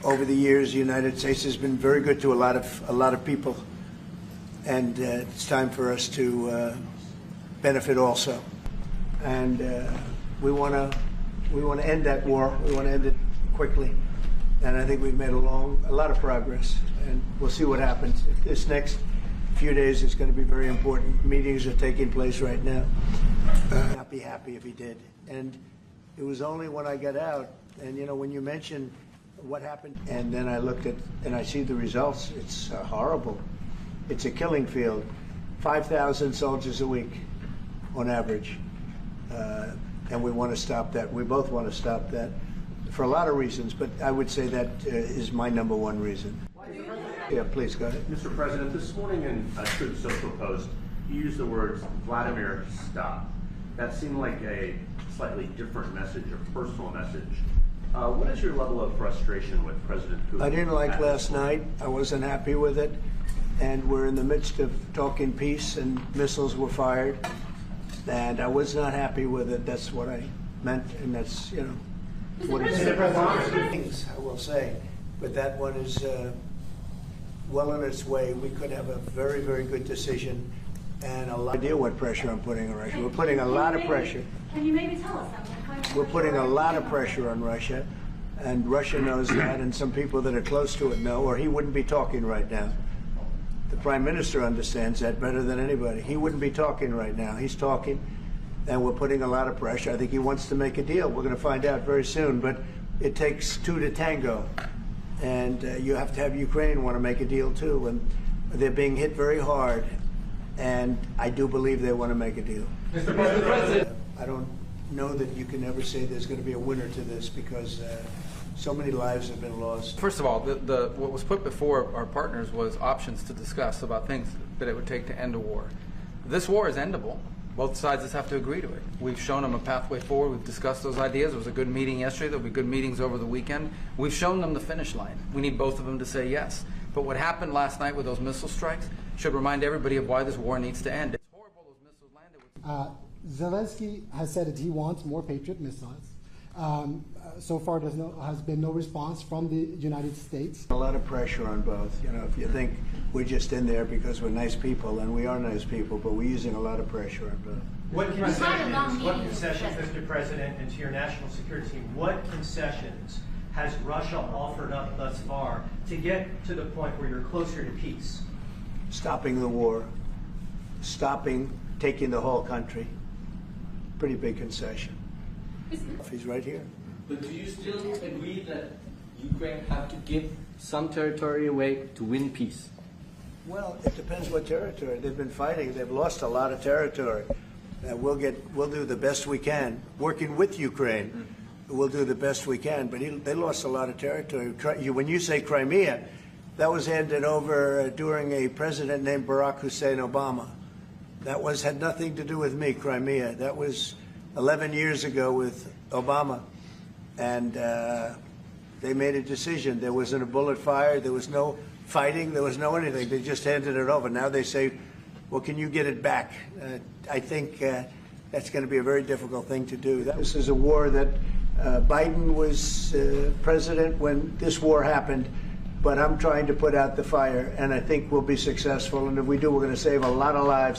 over the years, the United States has been very good to a lot of people, and it's time for us to benefit also. And we want to end that war. We want to end it quickly, and I think we've made a lot of progress. And we'll see what happens. This next few days is going to be very important. Meetings are taking place right now. I'd not be happy if he did. And it was only when I got out, and when you mentioned what happened, and then I looked at and I see the results. It's horrible. It's a killing field. 5,000 soldiers a week on average, and we want to stop that. We both want to stop that for a lot of reasons, but I would say that is my number one reason. Yeah, please go ahead. Mr. President, this morning in a Truth Social post, you used the words Vladimir, stop. That seemed like a slightly different message, a personal message. What is your level of frustration with President Putin? I didn't like last night. I wasn't happy with it. And we're in the midst of talking peace, and missiles were fired. And I was not happy with it. That's what I meant, and that's, what it is. Things, I will say. But that one is well on its way. We could have a very, very good decision, and a lot idea what pressure I'm putting on Russia. We're putting a lot of pressure. Can you maybe tell us something? We're putting a lot of pressure on Russia, and Russia knows that, and some people that are close to it know, or he wouldn't be talking right now. The Prime Minister understands that better than anybody. He wouldn't be talking right now. He's talking, and we're putting a lot of pressure. I think he wants to make a deal. We're going to find out very soon, but it takes two to tango. And you have to have Ukraine want to make a deal too, and they're being hit very hard, and I do believe they want to make a deal. Mr. President. I don't know that you can ever say there's going to be a winner to this, because so many lives have been lost. First of all, what was put before our partners was options to discuss about things that it would take to end a war. This war is endable. Both sides just have to agree to it. We've shown them a pathway forward. We've discussed those ideas. It was a good meeting yesterday. There'll be good meetings over the weekend. We've shown them the finish line. We need both of them to say yes. But what happened last night with those missile strikes should remind everybody of why this war needs to end. It's horrible those missiles landed. Zelensky has said that he wants more Patriot missiles. So far, has been no response from the United States. A lot of pressure on both. If you think we're just in there because we're nice people, and we are nice people, but we're using a lot of pressure on both. What concessions, Mr. President, and to your national security team, what concessions has Russia offered up thus far to get to the point where you're closer to peace? Stopping the war, taking the whole country. Pretty big concession. He's right here. But do you still agree that Ukraine have to give some territory away to win peace? Well, it depends what territory. They've been fighting. They've lost a lot of territory. We'll do the best we can. Working with Ukraine, we'll do the best we can. But they lost a lot of territory. When you say Crimea, that was handed over during a president named Barack Hussein Obama. That had nothing to do with me, Crimea. That was 11 years ago with Obama. And they made a decision. There wasn't a bullet fired. There was no fighting. There was no anything. They just handed it over. Now they say, well, can you get it back? I think that's going to be a very difficult thing to do. This is a war that Biden was president when this war happened. But I'm trying to put out the fire, and I think we'll be successful. And if we do, we're going to save a lot of lives.